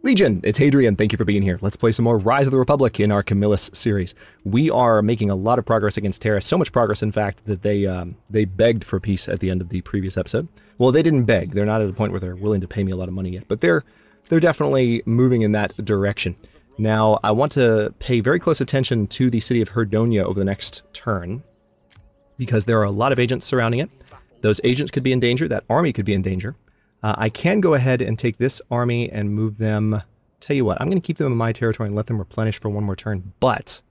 Legion, it's Hadrian. Thank you for being here. Let's play some more Rise of the Republic in our Camillus series. We are making a lot of progress against Terra. So much progress, in fact, that they begged for peace at the end of the previous episode. Well, they didn't beg. They're not at a point where they're willing to pay me a lot of money yet, but they're definitely moving in that direction. Now, I want to pay very close attention to the city of Herdonia over the next turn, because there are a lot of agents surrounding it. Those agents could be in danger. That army could be in danger. I can go ahead and take this army and move them. Tell you what, I'm going to keep them in my territory and let them replenish for one more turn, but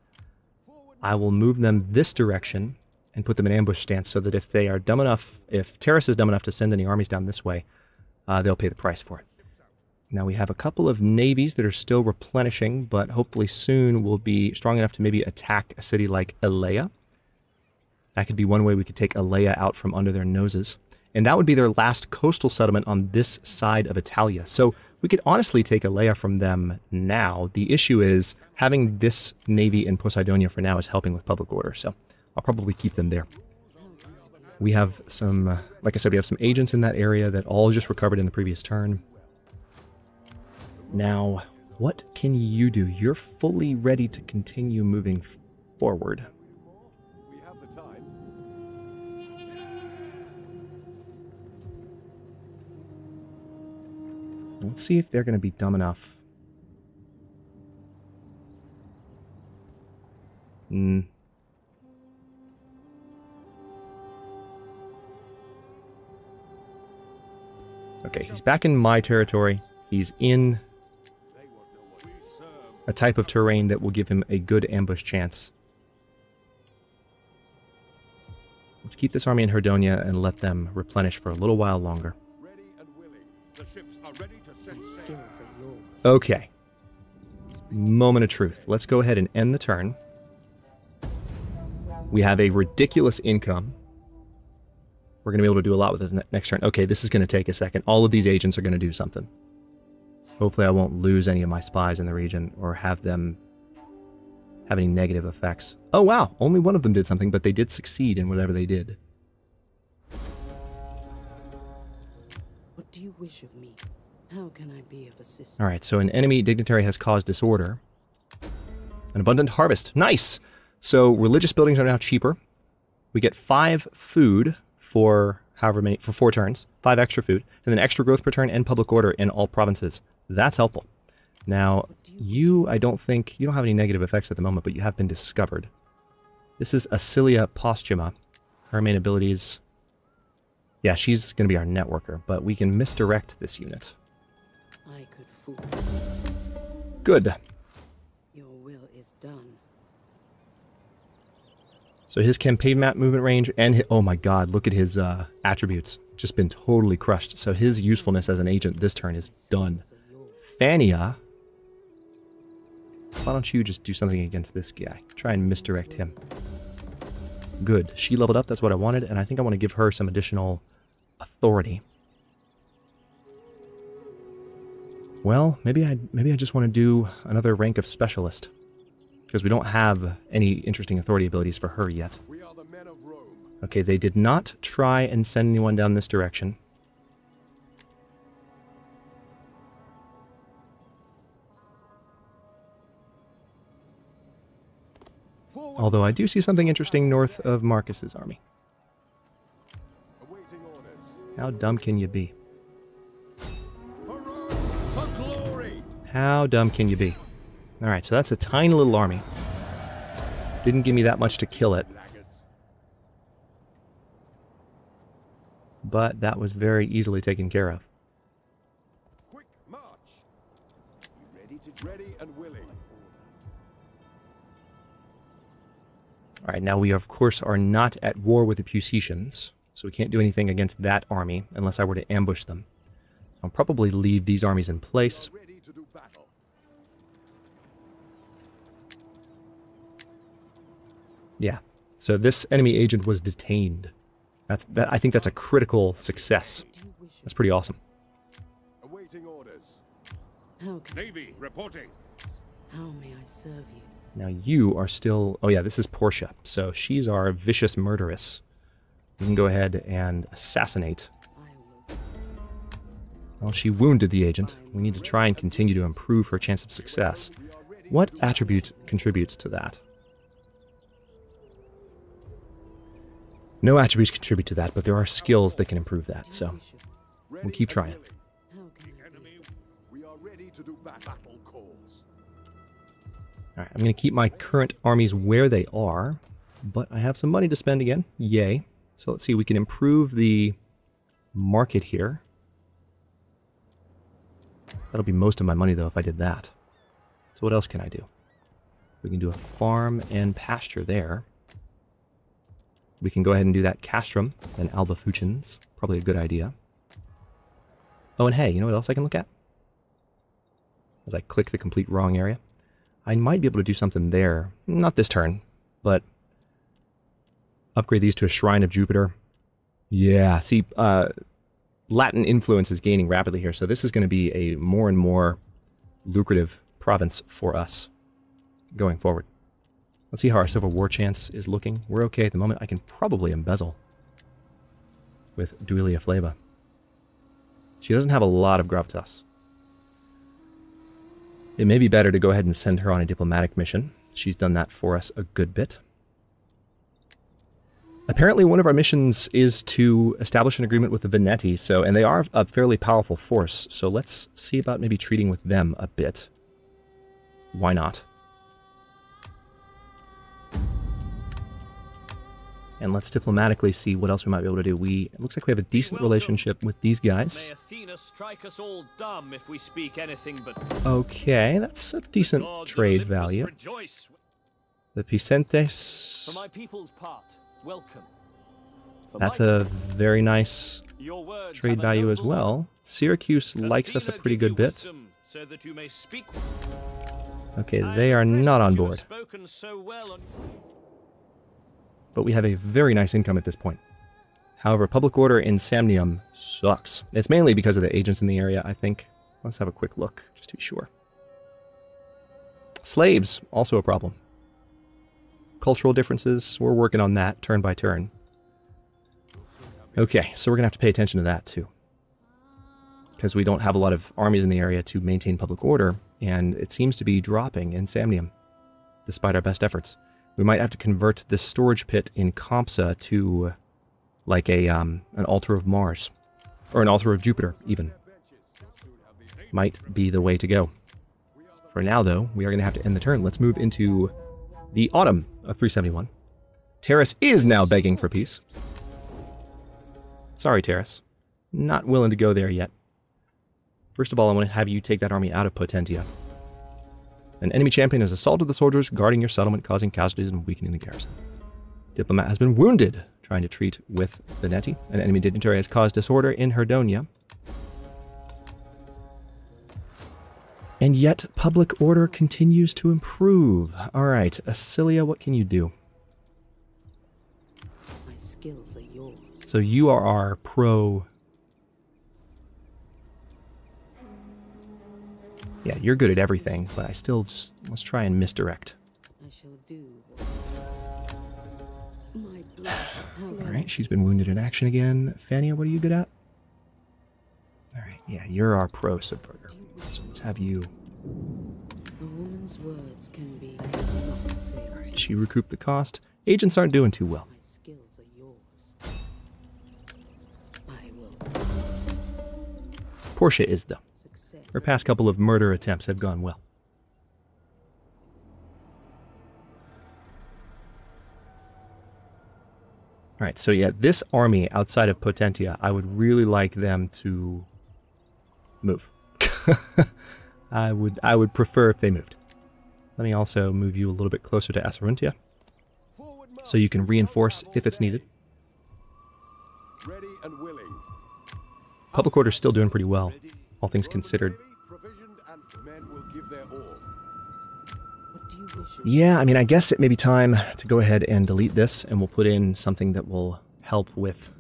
I will move them this direction and put them in ambush stance so that if they are dumb enough, if Terrace is dumb enough to send any armies down this way, they'll pay the price for it. Now we have a couple of navies that are still replenishing, but hopefully soon we'll be strong enough to maybe attack a city like Elea. That could be one way we could take Elea out from under their noses. And that would be their last coastal settlement on this side of Italia. So we could honestly take Elea from them now. The issue is having this navy in Poseidonia for now is helping with public order. So I'll probably keep them there. We have some, like I said, we have some agents in that area that all just recovered in the previous turn. Now, what can you do? You're fully ready to continue moving forward. Let's see if they're going to be dumb enough. Okay, he's back in my territory. He's in a type of terrain that will give him a good ambush chance. Let's keep this army in Herdonia and let them replenish for a little while longer. The ships are ready to set sail. Okay. Moment of truth. Let's go ahead and end the turn. We have a ridiculous income. We're going to be able to do a lot with it next turn. Okay, this is going to take a second. All of these agents are going to do something. Hopefully I won't lose any of my spies in the region or have them have any negative effects. Oh wow, only one of them did something, but they did succeed in whatever they did. What do you wish of me? How can I be of assistance? Alright, so an enemy dignitary has caused disorder. An abundant harvest. Nice! So religious buildings are now cheaper. We get 5 food for however many, for 4 turns. 5 extra food. And then extra growth per turn and public order in all provinces. That's helpful. Now, you, I don't think, you don't have any negative effects at the moment, but you have been discovered. This is Acilia Posthuma. Her main abilities... Yeah, she's going to be our networker, but we can misdirect this unit. I could fool. Good. Your will is done. So his campaign map movement range and his, oh my god, look at his attributes. Just been totally crushed. So his usefulness as an agent this turn is done. Fania, why don't you just do something against this guy? Try and misdirect him. Good. She leveled up, that's what I wanted, and I think I want to give her some additional authority. Well, maybe I just want to do another rank of specialist, because we don't have any interesting authority abilities for her yet. We are the men of Rome. Okay, they did not try and send anyone down this direction. Although I do see something interesting north of Marcus's army. Awaiting orders. How dumb can you be? For Rome, for glory. How dumb can you be? Alright, so that's a tiny little army. Didn't give me that much to kill it. But that was very easily taken care of. Quick march. Ready and willing. Alright, now we of course are not at war with the Pusicians, so we can't do anything against that army unless I were to ambush them. I'll probably leave these armies in place. Ready to do battle. Yeah, so this enemy agent was detained. I think that's a critical success. That's pretty awesome. Awaiting orders. How can Navy reporting. how may I serve you? Now you are still... Oh yeah, this is Portia. So she's our vicious murderess. We can go ahead and assassinate. I will Well, she wounded the agent. We need to try and continue to improve her chance of success. What attribute contributes to that? No attributes contribute to that, but there are skills that can improve that, so we'll keep trying. How can I be? We are ready to do battle calls. Alright, I'm going to keep my current armies where they are, but I have some money to spend again. Yay. So let's see, we can improve the market here. That'll be most of my money, though, if I did that. So what else can I do? We can do a farm and pasture there. We can go ahead and do that castrum and albafuchins. Probably a good idea. Oh, and hey, you know what else I can look at? As I click the complete wrong area. I might be able to do something there. Not this turn, but upgrade these to a Shrine of Jupiter. Yeah, see, Latin influence is gaining rapidly here, so this is going to be a more and more lucrative province for us going forward. Let's see how our Civil War chance is looking. We're okay at the moment. I can probably embezzle with Duilia Flava. She doesn't have a lot of gravitas. It may be better to go ahead and send her on a diplomatic mission. She's done that for us a good bit. Apparently one of our missions is to establish an agreement with the Veneti, and they are a fairly powerful force, so let's see about maybe treating with them a bit. Why not? And let's diplomatically see what else we might be able to do. It looks like we have a decent relationship with these guys. May Athena strike us all dumb if we speak anything but Okay, that's a decent trade value. Rejoice. The Picentes. For my people's part, welcome. For That's my a very nice your words trade have a value as noble well. Syracuse likes us a Athena pretty give good you bit. wisdom, so that you may speak. Okay, I they am are impressed not on that you have board. spoken so well on But we have a very nice income at this point. However, public order in Samnium sucks. It's mainly because of the agents in the area, I think. Let's have a quick look, just to be sure. Slaves, also a problem. Cultural differences, we're working on that turn by turn. Okay, so we're going to have to pay attention to that, too. Because we don't have a lot of armies in the area to maintain public order, and it seems to be dropping in Samnium, despite our best efforts. We might have to convert this storage pit in Compsa to, like, an altar of Mars. Or an altar of Jupiter, even. Might be the way to go. For now, though, we are going to have to end the turn. Let's move into the autumn of 371. Terrace is now begging for peace. Sorry, Terrace. Not willing to go there yet. First of all, I want to have you take that army out of Potentia. An enemy champion has assaulted the soldiers guarding your settlement, causing casualties and weakening the garrison. Diplomat has been wounded, trying to treat with Veneti. An enemy dignitary has caused disorder in Herdonia. And yet, public order continues to improve. Alright, Acilia, what can you do? My skills are yours. So you are our pro... Yeah, you're good at everything, but I still just... Let's try and misdirect. I shall do my blood. Alright, she's been wounded in action again. Fania, what are you good at? Alright, yeah, you're our pro subverter. So let's have you... A woman's words can be. Alright, she recouped the cost. Agents aren't doing too well. My skills are yours. I will. Portia is, though. Success. Her past couple of murder attempts have gone well. Alright, so yeah, this army outside of Potentia, I would really like them to move. I would prefer if they moved. Let me also move you a little bit closer to Aceruntia, so you can reinforce if it's needed. Ready and willing. Public order's still doing pretty well, all things considered. Provisioned and men will give their all. What do you wish of Yeah, I mean, I guess it may be time to go ahead and delete this, and we'll put in something that will help with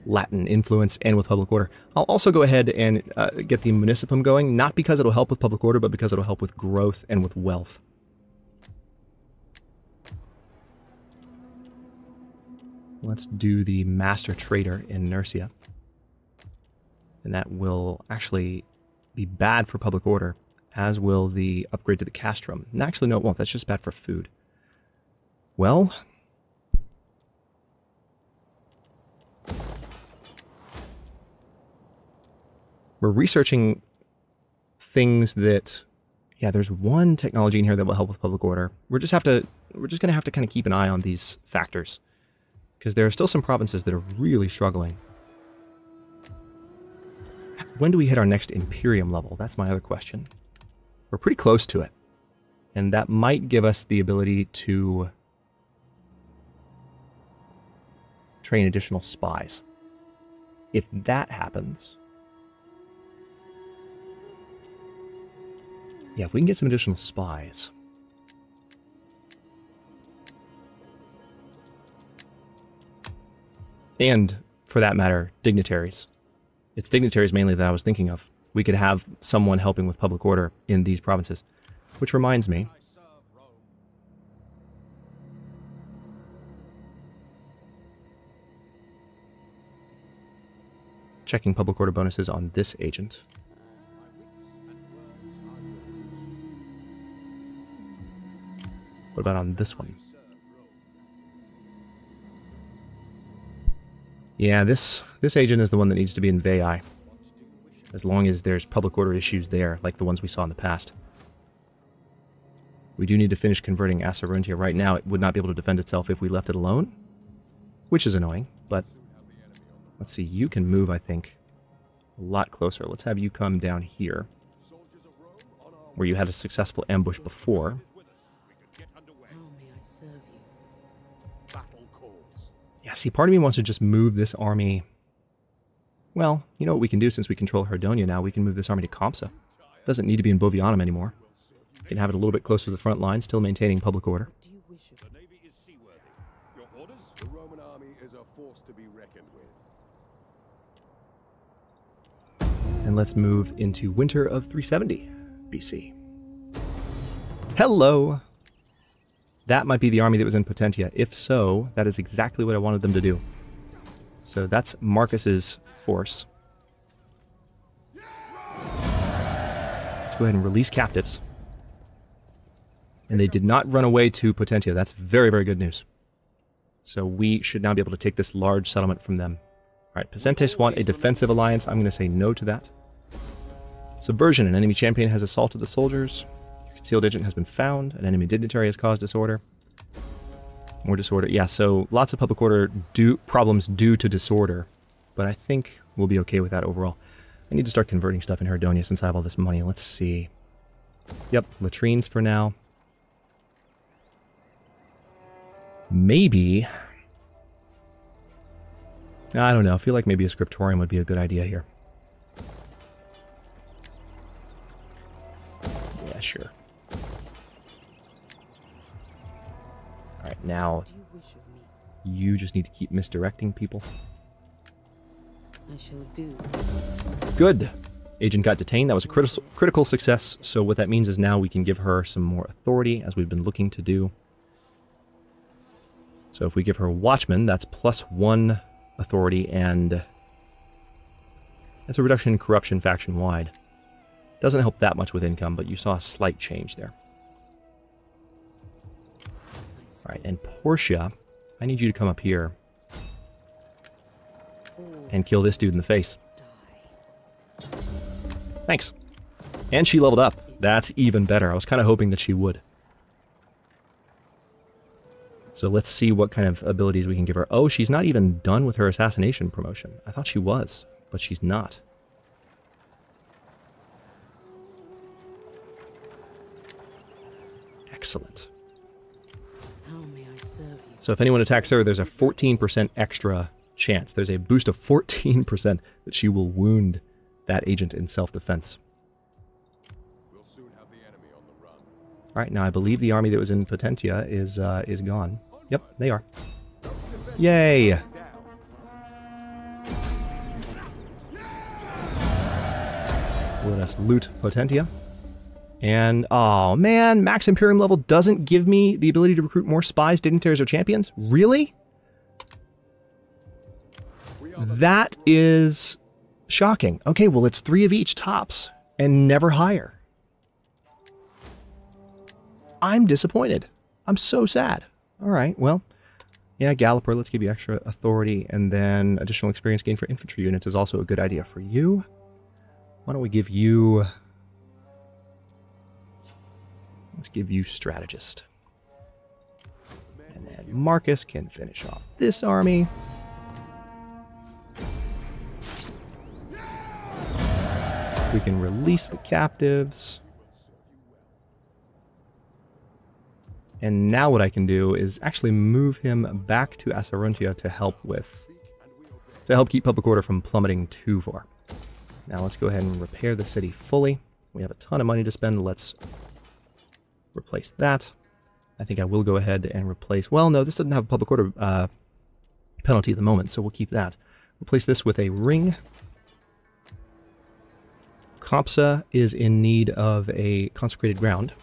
Latin influence and with public order. I'll also go ahead and get the municipum going, not because it'll help with public order, but because it'll help with growth and with wealth. Let's do the master trader in Nursia. And that will actually be bad for public order, as will the upgrade to the castrum. And actually, no, it won't. That's just bad for food. Well, we're researching things that, yeah, there's one technology in here that will help with public order. We're just going to have to kind of keep an eye on these factors, because there are still some provinces that are really struggling. When do we hit our next Imperium level? That's my other question. We're pretty close to it, and that might give us the ability to train additional spies. If that happens, yeah, if we can get some additional spies. And, for that matter, dignitaries. It's dignitaries mainly that I was thinking of. We could have someone helping with public order in these provinces. Which reminds me, checking public order bonuses on this agent. What about on this one? Yeah, this agent is the one that needs to be in Veii, as long as there's public order issues there, like the ones we saw in the past. We do need to finish converting Aceruntia. Right now, it would not be able to defend itself if we left it alone, which is annoying, but let's see, you can move, I think, a lot closer. Let's have you come down here, where you had a successful ambush before. Yeah, see, part of me wants to just move this army. Well, you know what we can do since we control Herdonia now? We can move this army to Compsa. Doesn't need to be in Bovianum anymore. We can have it a little bit closer to the front line, still maintaining public order. The navy is seaworthy. Your orders? The Roman army is a force to be reckoned with. And let's move into winter of 370 BC. Hello! That might be the army that was in Potentia. If so, that is exactly what I wanted them to do. So that's Marcus's force. Let's go ahead and release captives. And they did not run away to Potentia. That's very, very good news. So we should now be able to take this large settlement from them. Alright, Pezentes want a defensive alliance. I'm going to say no to that. Subversion. An enemy champion has assaulted the soldiers. Concealed agent has been found. An enemy dignitary has caused disorder. More disorder. Yeah, so lots of public order problems due to disorder. But I think we'll be okay with that overall. I need to start converting stuff in Herdonia since I have all this money. Let's see. Yep, latrines for now. Maybe... I don't know. I feel like maybe a scriptorium would be a good idea here. Yeah, sure. Alright, now you just need to keep misdirecting people. I shall do. Good. Agent got detained. That was a critical success. So what that means is now we can give her some more authority, as we've been looking to do. So if we give her Watchman, that's +1 authority, and that's a reduction in corruption faction-wide. Doesn't help that much with income, but you saw a slight change there. Alright, and Portia, I need you to come up here and kill this dude in the face. Thanks. And she leveled up. That's even better. I was kind of hoping that she would. So let's see what kind of abilities we can give her. Oh, she's not even done with her assassination promotion. I thought she was, but she's not. Excellent. How may I serve you? So if anyone attacks her, there's a 14% extra chance. There's a boost of 14% that she will wound that agent in self-defense. We'll soon have the enemy on the run. All right, now I believe the army that was in Potentia is gone. Yep, they are. Yay! Let us loot Potentia. And, oh man, max Imperium level doesn't give me the ability to recruit more spies, dignitaries, or champions? Really? That is Shocking. Okay, well, it's 3 of each tops and never higher. I'm disappointed. I'm so sad. All right, well, yeah, Galloper, let's give you extra authority, and then additional experience gain for infantry units is also a good idea for you. Why don't we give you... Let's give you strategist. And then Marcus can finish off this army. We can release the captives. And now what I can do is actually move him back to Asarontia to help keep public order from plummeting too far. Now let's go ahead and repair the city fully. We have a ton of money to spend. Let's replace that. I think I will go ahead and replace... Well, no, this doesn't have a public order penalty at the moment, so we'll keep that. Replace this with a ring. Kopsa is in need of a consecrated ground.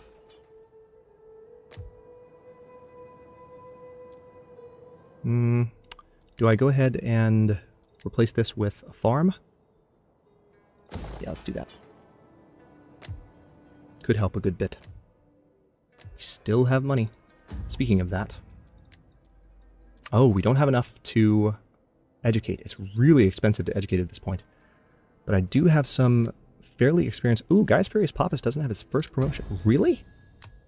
Do I go ahead and replace this with a farm? Yeah, let's do that. Could help a good bit. We still have money. Speaking of that. Oh, we don't have enough to educate. It's really expensive to educate at this point. But I do have some fairly experienced... Ooh, Gaius Furius Papus doesn't have his first promotion. Really?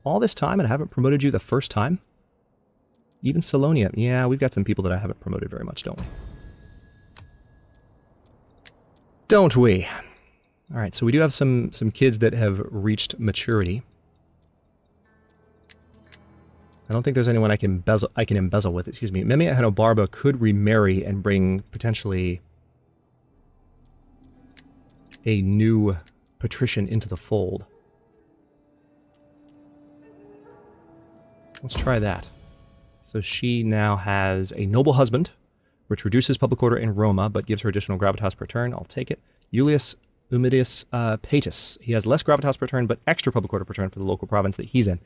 All this time and I haven't promoted you the first time? Even Salonia. Yeah, we've got some people that I haven't promoted very much, don't we? Don't we? Alright, so we do have some kids that have reached maturity. I don't think there's anyone I can embezzle with, excuse me. Memia Henobarba could remarry and bring potentially a new patrician into the fold. Let's try that. So she now has a noble husband, which reduces public order in Roma, but gives her additional gravitas per turn. I'll take it. Julius Umidus Paetus. He has less gravitas per turn, but extra public order per turn for the local province that he's in.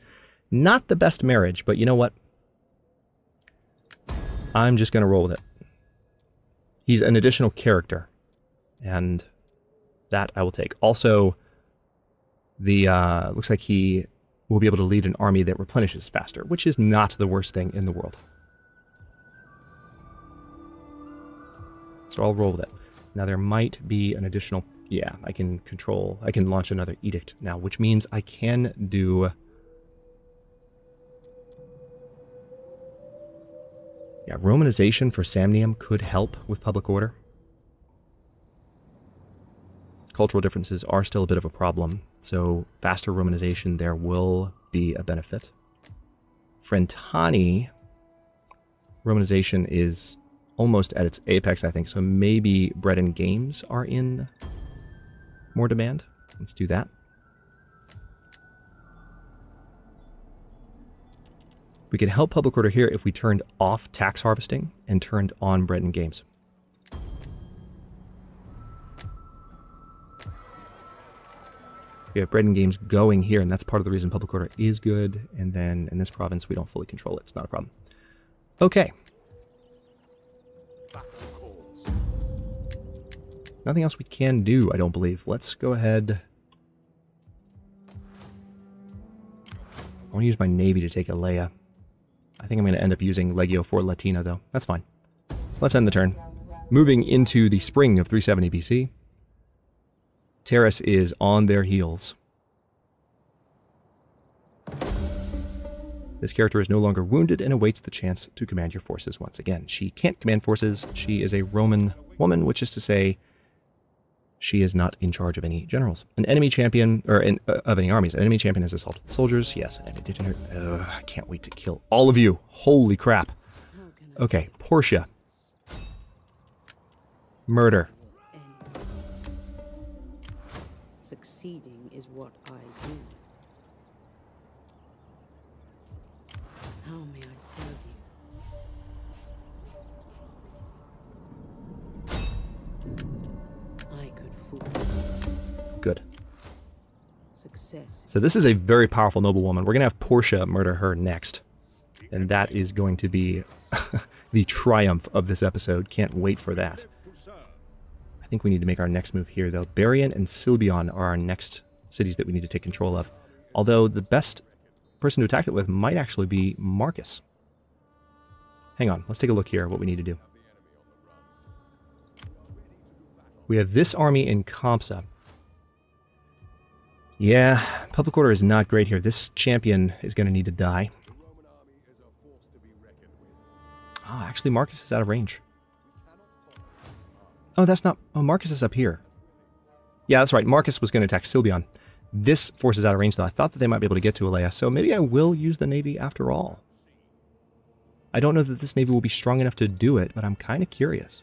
Not the best marriage, but you know what? I'm just going to roll with it. He's an additional character, and that I will take. Also, the looks like he will be able to lead an army that replenishes faster, which is not the worst thing in the world. So I'll roll with it. Now there might be an additional... Yeah, I can launch another edict now, which means I can do... Yeah, Romanization for Samnium could help with public order. Cultural differences are still a bit of a problem, so faster Romanization there will be a benefit. Frentani, Romanization is almost at its apex, I think, so maybe bread and games are in more demand. Let's do that. We could help public order here if we turned off tax harvesting and turned on bread and games. We have bread and games going here, and that's part of the reason public order is good. And then in this province, we don't fully control it. It's not a problem. Okay. Nothing else we can do, I don't believe. Let's go ahead. I want to use my navy to take Alea. I think I'm going to end up using Legio for Latina, though. That's fine. Let's end the turn. Moving into the spring of 370 BC. Terrace is on their heels. This character is no longer wounded and awaits the chance to command your forces once again. She can't command forces. She is a Roman woman, which is to say she is not in charge of any generals. An enemy champion, or of any armies. An enemy champion has assaulted soldiers. Yes, an indigent. I can't wait to kill all of you. Holy crap. Okay, Portia. Murder. Succeeding is what I do. How may I serve you? I could fool. Good. Success. So this is a very powerful noblewoman. We're going to have Portia murder her next. And that is going to be the triumph of this episode. Can't wait for that. I think we need to make our next move here, though. Barian and Silbion are our next cities that we need to take control of. Although the best person to attack it with might actually be Marcus. Hang on, let's take a look here at what we need to do. We have this army in Compsa. Yeah, public order is not great here. This champion is going to need to die. Ah, actually Marcus is out of range. Oh, that's not... Oh, Marcus is up here. Yeah, that's right. Marcus was going to attack Silbion. This force is out of range, though. I thought that they might be able to get to Alea, so maybe I will use the navy after all. I don't know that this navy will be strong enough to do it, but I'm kind of curious.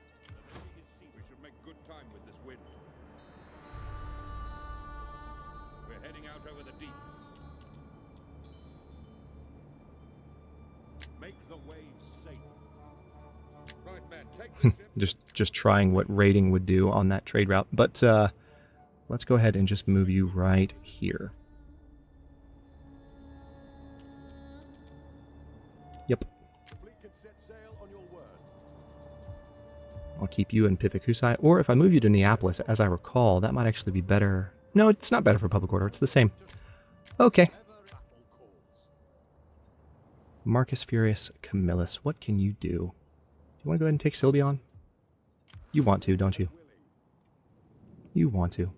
just trying what raiding would do on that trade route, but let's go ahead and just move you right here. Yep. I'll keep you in Pithekusai, or if I move you to Neapolis, as I recall, that might actually be better. No, it's not better for public order, it's the same. Okay. Marcus Furius Camillus, what can you do? Do you want to go ahead and take Silbion? You want to, don't you? You want to.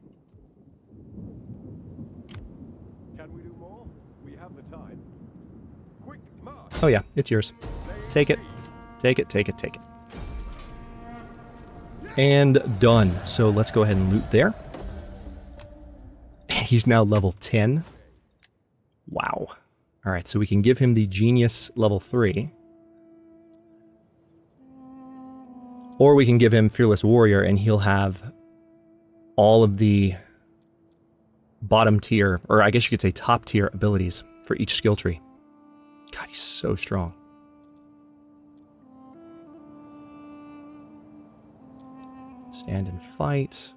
Can we do more? We have the time. Quick march. Oh yeah, it's yours. Take it. Take it, take it, take it. And done. So let's go ahead and loot there. He's now level 10. Wow. Alright, so we can give him the Genius level 3. Or we can give him Fearless Warrior and he'll have all of the bottom tier, or I guess you could say top tier abilities for each skill tree. God, he's so strong. Stand and fight.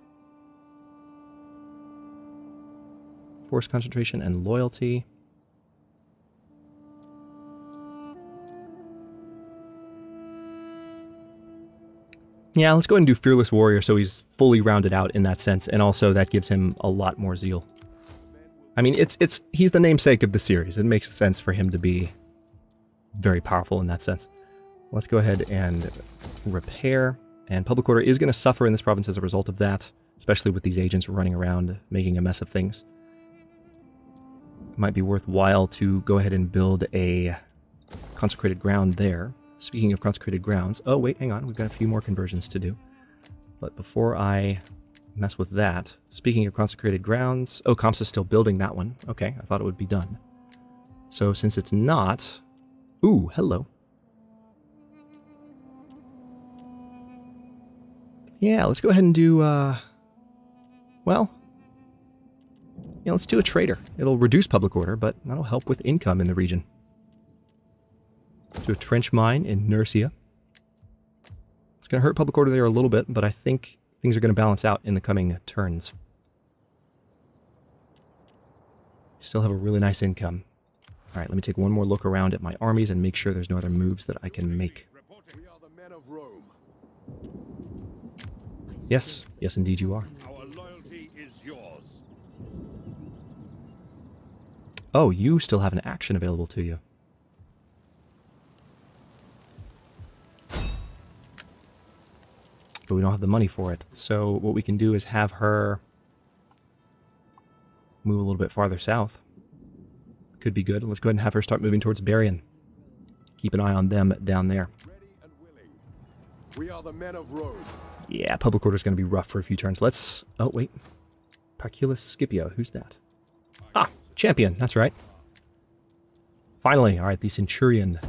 Force concentration and loyalty. Yeah, let's go ahead and do Fearless Warrior so he's fully rounded out in that sense, and also that gives him a lot more zeal. I mean, he's the namesake of the series. It makes sense for him to be very powerful in that sense. Let's go ahead and repair, and public order is going to suffer in this province as a result of that, especially with these agents running around making a mess of things. It might be worthwhile to go ahead and build a consecrated ground there. Speaking of consecrated grounds, oh wait, hang on, we've got a few more conversions to do. But before I mess with that, speaking of consecrated grounds, oh, Compsa's still building that one. Okay, I thought it would be done. So since it's not, ooh, hello. Yeah, let's go ahead and do, well, yeah, let's do a trader. It'll reduce public order, but that'll help with income in the region. To a trench mine in Nursia. It's going to hurt public order there a little bit, but I think things are going to balance out in the coming turns. Still have a really nice income. Alright, let me take one more look around at my armies and make sure there's no other moves that I can make. We are the men of Rome. Yes, yes indeed you are. Our loyalty is yours. Oh, you still have an action available to you. But we don't have the money for it. So what we can do is have her move a little bit farther south. Could be good. Let's go ahead and have her start moving towards Barian. Keep an eye on them down there. Ready and willing. We are the men of Rome. Yeah, public order is going to be rough for a few turns. Let's... Oh, wait. Parculus Scipio. Who's that? Ah, champion. That's right. Finally. All right, the Centurion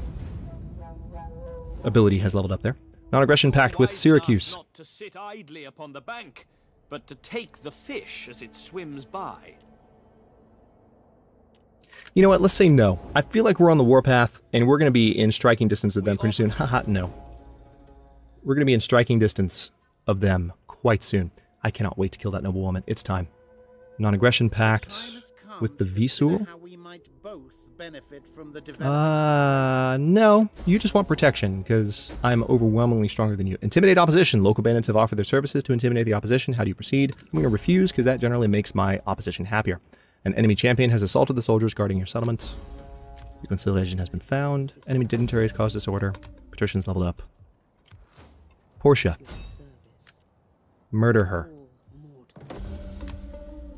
ability has leveled up there. Non-aggression pact with Syracuse. Not to sit idly upon the bank, but to take the fish as it swims by. You know what? Let's say no. I feel like we're on the warpath, and we're going to be in striking distance of them pretty soon. Haha, no. We're going to be in striking distance of them quite soon. I cannot wait to kill that noble woman. It's time. Non-aggression pact with the Visul. benefit from the development. No. You just want protection, because I'm overwhelmingly stronger than you. Intimidate opposition. Local bandits have offered their services to intimidate the opposition. How do you proceed? I'm going to refuse, because that generally makes my opposition happier. An enemy champion has assaulted the soldiers guarding your settlement. Your conciliation has been found. Enemy dignitaries cause disorder. Patricians leveled up. Portia. Murder her.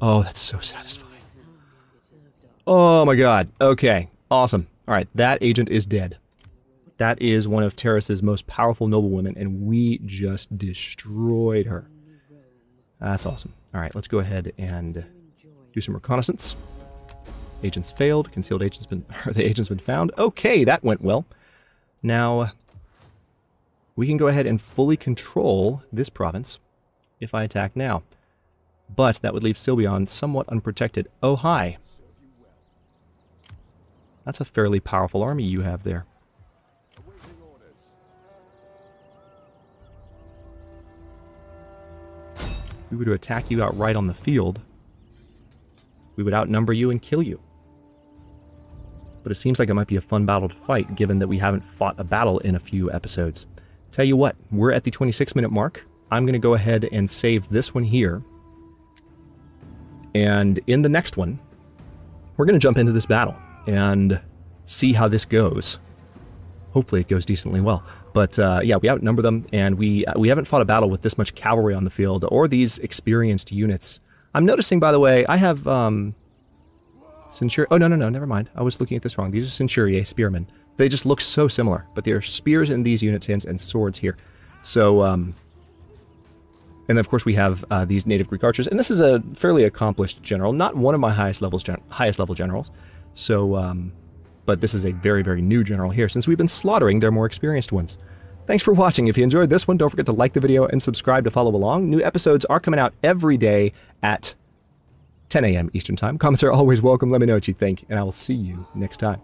Oh, that's so satisfying. Oh my god. Okay. Awesome. Alright, that agent is dead. That is one of Terrace's most powerful noblewomen, and we just destroyed her. That's awesome. Alright, let's go ahead and do some reconnaissance. Agents failed. Concealed agents been... the agent's been found. Okay, that went well. Now, we can go ahead and fully control this province if I attack now. But that would leave Sylbion somewhat unprotected. Oh, hi. That's a fairly powerful army you have there. If we were to attack you outright on the field, we would outnumber you and kill you. But it seems like it might be a fun battle to fight, given that we haven't fought a battle in a few episodes. Tell you what, we're at the 26-minute mark. I'm going to go ahead and save this one here. And in the next one, we're going to jump into this battle and see how this goes. Hopefully it goes decently well. But yeah, we outnumber them, and we haven't fought a battle with this much cavalry on the field, or these experienced units. I'm noticing, by the way, I have Centuriae. Oh, no, never mind. I was looking at this wrong. These are Centuriae spearmen. They just look so similar, but there are spears in these units' hands and swords here. So, and of course we have these native Greek archers, and this is a fairly accomplished general, not one of my highest level generals. So, but this is a very, very new general here, since we've been slaughtering their more experienced ones. Thanks for watching. If you enjoyed this one, don't forget to like the video and subscribe to follow along. New episodes are coming out every day at 10 a.m. Eastern Time. Comments are always welcome. Let me know what you think, and I will see you next time.